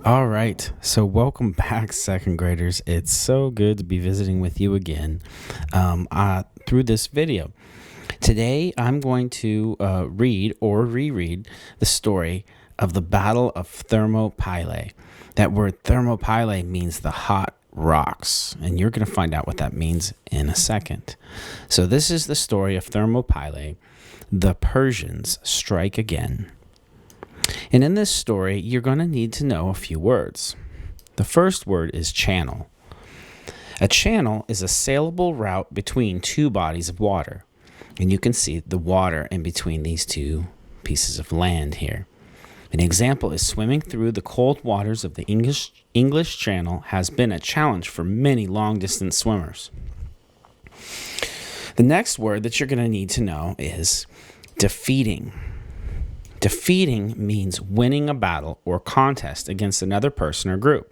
All right, so welcome back, second graders. It's so good to be visiting with you again through this video. Today, I'm going to read or reread the story of the Battle of Thermopylae. That word Thermopylae means the hot rocks, and you're going to find out what that means in a second. So, this is the story of Thermopylae. The Persians strike again. And in this story, you're going to need to know a few words. The first word is channel. A channel is a sailable route between two bodies of water. And you can see the water in between these two pieces of land here. An example is swimming through the cold waters of the English Channel has been a challenge for many long-distance swimmers. The next word that you're going to need to know is defeating. Defeating means winning a battle or contest against another person or group.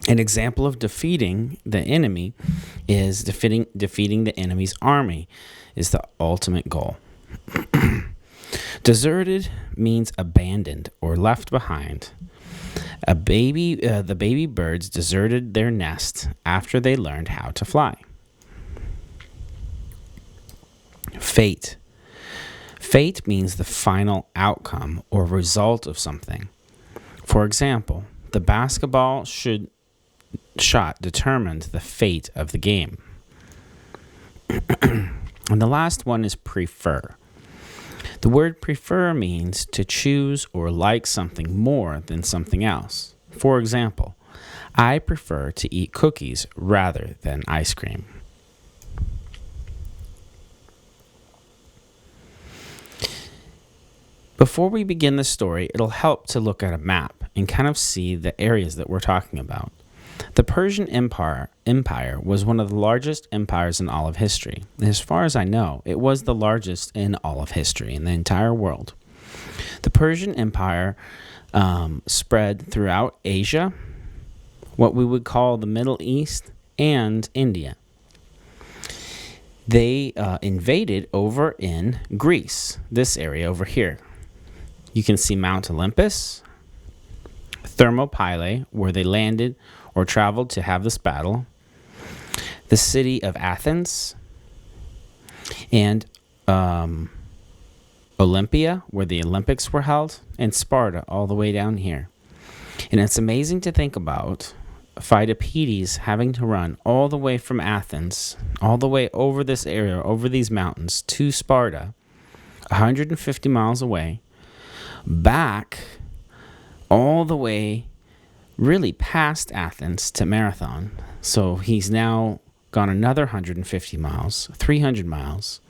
An example of defeating the enemy is defeating the enemy's army is the ultimate goal. Deserted means abandoned or left behind. The baby birds deserted their nest after they learned how to fly. Fate. Fate means the final outcome or result of something. For example, the basketball shot determined the fate of the game. And the last one is prefer. The word prefer means to choose or like something more than something else. For example, I prefer to eat cookies rather than ice cream. Before we begin the story, it'll help to look at a map and kind of see the areas that we're talking about. The Persian Empire was one of the largest empires in all of history. As far as I know, it was the largest in all of history in the entire world. The Persian Empire spread throughout Asia, what we would call the Middle East, and India. They invaded over in Greece, this area over here. You can see Mount Olympus, Thermopylae, where they landed or traveled to have this battle, the city of Athens, and Olympia, where the Olympics were held, and Sparta, all the way down here. And it's amazing to think about Pheidippides having to run all the way from Athens, all the way over this area, over these mountains, to Sparta, 150 miles away, back all the way really past Athens to Marathon. So he's now gone another 150 miles, 300 miles,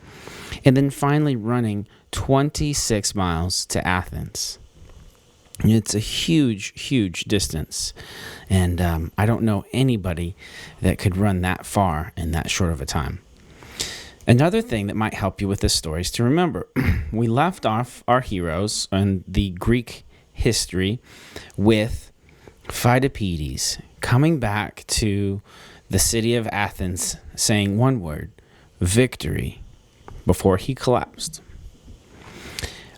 and then finally running 26 miles to Athens. And it's a huge, huge distance. And I don't know anybody that could run that far in that short of a time. Another thing that might help you with this story is to remember, we left off our heroes in the Greek history with Pheidippides coming back to the city of Athens saying one word, victory, before he collapsed.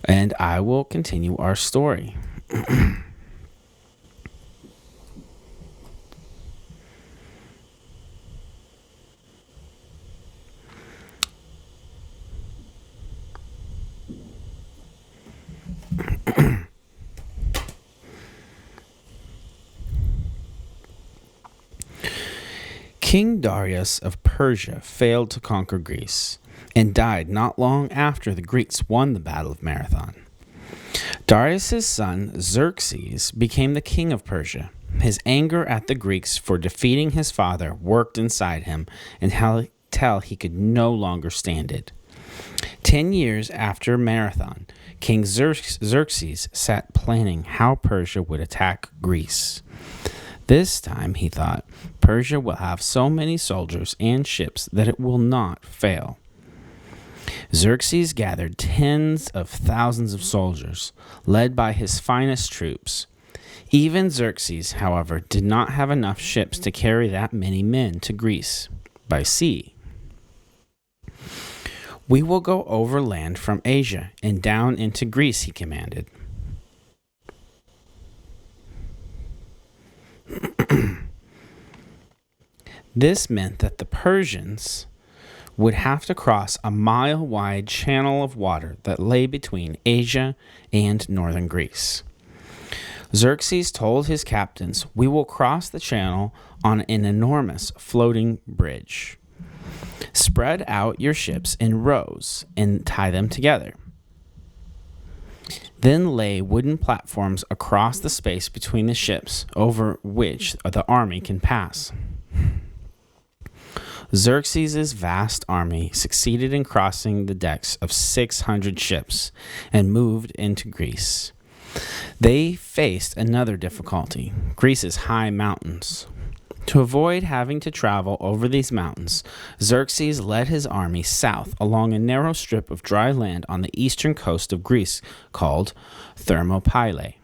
And I will continue our story. King Darius of Persia failed to conquer Greece and died not long after the Greeks won the Battle of Marathon. Darius' son Xerxes became the king of Persia. His anger at the Greeks for defeating his father worked inside him until he could no longer stand it. 10 years after Marathon, King Xerxes sat planning how Persia would attack Greece. This time, he thought, Persia will have so many soldiers and ships that it will not fail. Xerxes gathered tens of thousands of soldiers, led by his finest troops. Even Xerxes, however, did not have enough ships to carry that many men to Greece by sea. We will go overland from Asia and down into Greece, he commanded. This meant that the Persians would have to cross a mile-wide channel of water that lay between Asia and northern Greece. Xerxes told his captains, "We will cross the channel on an enormous floating bridge. Spread out your ships in rows and tie them together. Then lay wooden platforms across the space between the ships over which the army can pass." Xerxes' vast army succeeded in crossing the decks of 600 ships and moved into Greece. They faced another difficulty: Greece's high mountains. To avoid having to travel over these mountains, Xerxes led his army south along a narrow strip of dry land on the eastern coast of Greece called Thermopylae.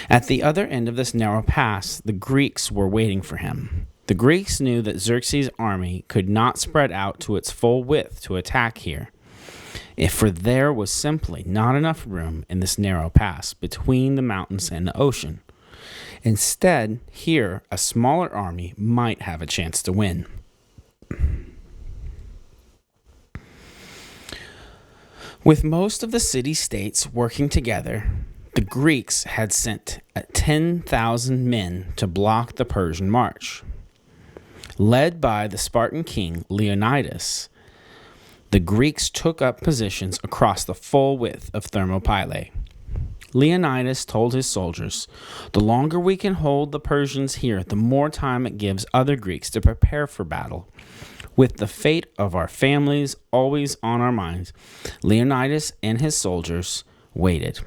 At the other end of this narrow pass, the Greeks were waiting for him. The Greeks knew that Xerxes' army could not spread out to its full width to attack here, for there was simply not enough room in this narrow pass between the mountains and the ocean. Instead, here, a smaller army might have a chance to win. With most of the city-states working together, the Greeks had sent 10,000 men to block the Persian march. Led by the Spartan king Leonidas, the Greeks took up positions across the full width of Thermopylae. Leonidas told his soldiers, "The longer we can hold the Persians here, the more time it gives other Greeks to prepare for battle. With the fate of our families always on our minds, Leonidas and his soldiers waited."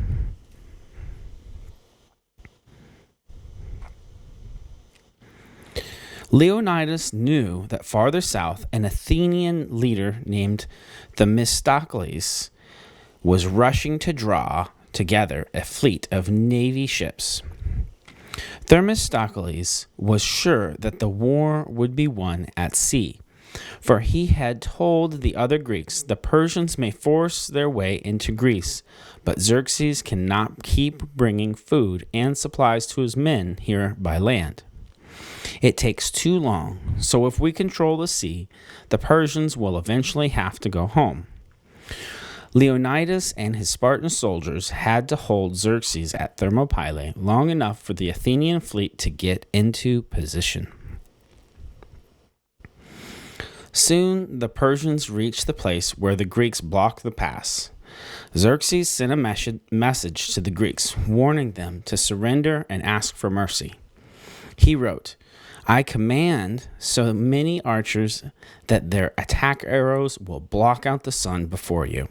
Leonidas knew that farther south, an Athenian leader named Themistocles was rushing to draw together a fleet of navy ships. Themistocles was sure that the war would be won at sea, for he had told the other Greeks, "The Persians may force their way into Greece, but Xerxes cannot keep bringing food and supplies to his men here by land. It takes too long, so if we control the sea, the Persians will eventually have to go home." Leonidas and his Spartan soldiers had to hold Xerxes at Thermopylae long enough for the Athenian fleet to get into position. Soon the Persians reached the place where the Greeks blocked the pass. Xerxes sent a message to the Greeks, warning them to surrender and ask for mercy. He wrote, "I command so many archers that their attack arrows will block out the sun before you."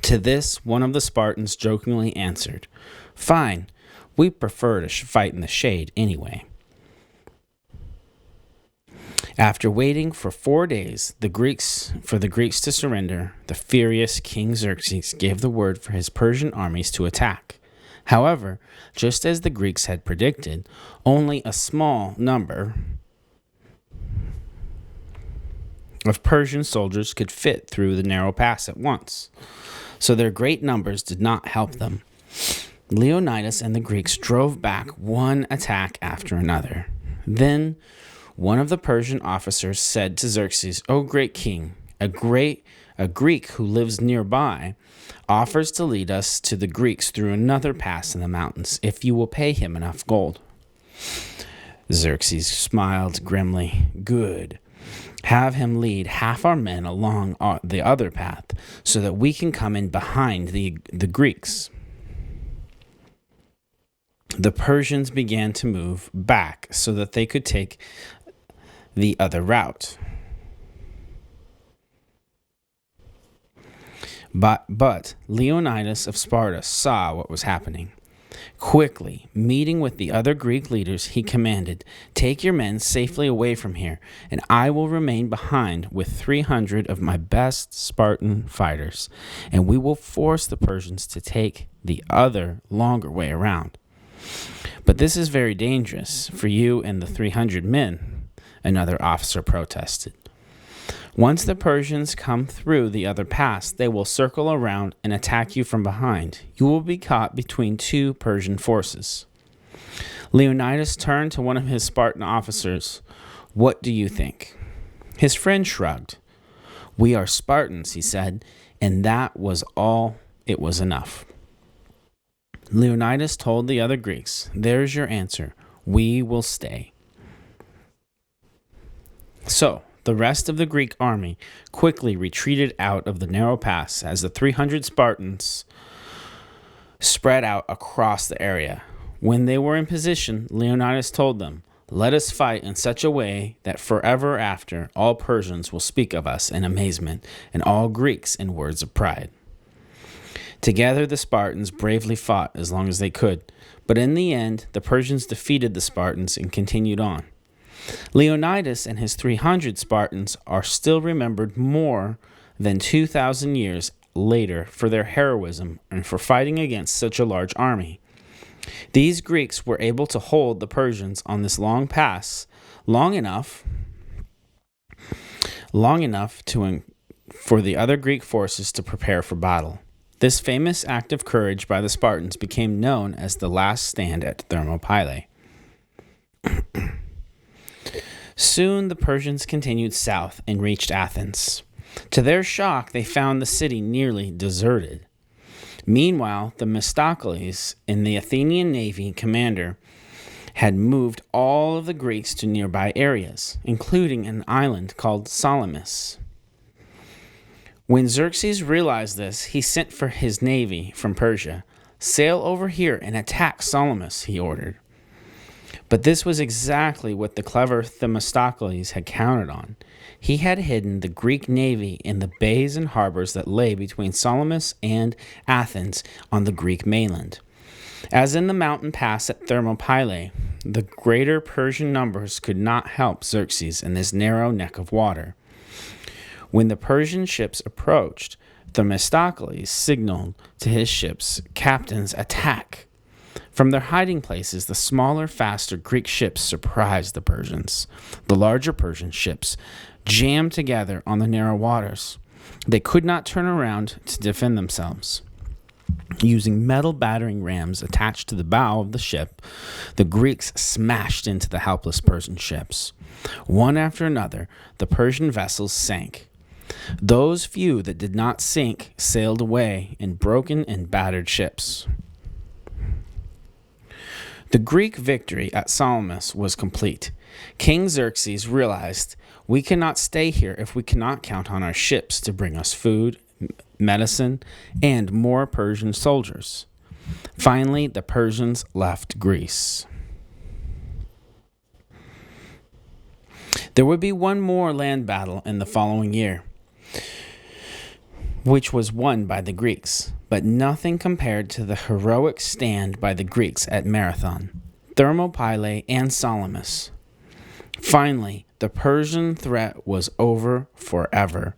To this, one of the Spartans jokingly answered, "Fine, we prefer to fight in the shade anyway." After waiting for 4 days for the Greeks to surrender, the furious King Xerxes gave the word for his Persian armies to attack. However, just as the Greeks had predicted, only a small number of Persian soldiers could fit through the narrow pass at once, so their great numbers did not help them. Leonidas and the Greeks drove back one attack after another. Then one of the Persian officers said to Xerxes, "O great king, a Greek who lives nearby offers to lead us to the Greeks through another pass in the mountains if you will pay him enough gold." Xerxes smiled grimly. "Good. Have him lead half our men along the other path so that we can come in behind the Greeks." The Persians began to move back so that they could take the other route. But Leonidas of Sparta saw what was happening. Quickly, meeting with the other Greek leaders, he commanded, "Take your men safely away from here, and I will remain behind with 300 of my best Spartan fighters, and we will force the Persians to take the other longer way around." "But this is very dangerous for you and the 300 men," another officer protested. "Once the Persians come through the other pass, they will circle around and attack you from behind. You will be caught between two Persian forces." Leonidas turned to one of his Spartan officers. "What do you think?" His friend shrugged. "We are Spartans," he said, and that was all. It was enough. Leonidas told the other Greeks, "There's your answer. We will stay." So, the rest of the Greek army quickly retreated out of the narrow pass as the 300 Spartans spread out across the area. When they were in position, Leonidas told them, "Let us fight in such a way that forever after all Persians will speak of us in amazement, and all Greeks in words of pride." Together the Spartans bravely fought as long as they could, but in the end the Persians defeated the Spartans and continued on. Leonidas and his 300 Spartans are still remembered more than 2,000 years later for their heroism and for fighting against such a large army. These Greeks were able to hold the Persians on this long pass long enough for the other Greek forces to prepare for battle. This famous act of courage by the Spartans became known as the last stand at Thermopylae. Soon the Persians continued south and reached Athens. To their shock, they found the city nearly deserted. Meanwhile, Themistocles and the Athenian navy commander had moved all of the Greeks to nearby areas, including an island called Salamis. When Xerxes realized this, he sent for his navy from Persia. "Sail over here and attack Salamis," he ordered. But this was exactly what the clever Themistocles had counted on. He had hidden the Greek navy in the bays and harbors that lay between Salamis and Athens on the Greek mainland. As in the mountain pass at Thermopylae, the greater Persian numbers could not help Xerxes in this narrow neck of water. When the Persian ships approached, Themistocles signaled to his ships' captains, "Attack!" From their hiding places, the smaller, faster Greek ships surprised the Persians. The larger Persian ships jammed together on the narrow waters. They could not turn around to defend themselves. Using metal battering rams attached to the bow of the ship, the Greeks smashed into the helpless Persian ships. One after another, the Persian vessels sank. Those few that did not sink sailed away in broken and battered ships. The Greek victory at Salamis was complete. King Xerxes realized, "We cannot stay here if we cannot count on our ships to bring us food, medicine, and more Persian soldiers." Finally, the Persians left Greece. There would be one more land battle in the following year, which was won by the Greeks, but nothing compared to the heroic stand by the Greeks at Marathon, Thermopylae, and Salamis. Finally, the Persian threat was over forever,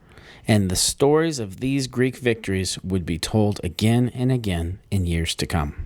and the stories of these Greek victories would be told again and again in years to come.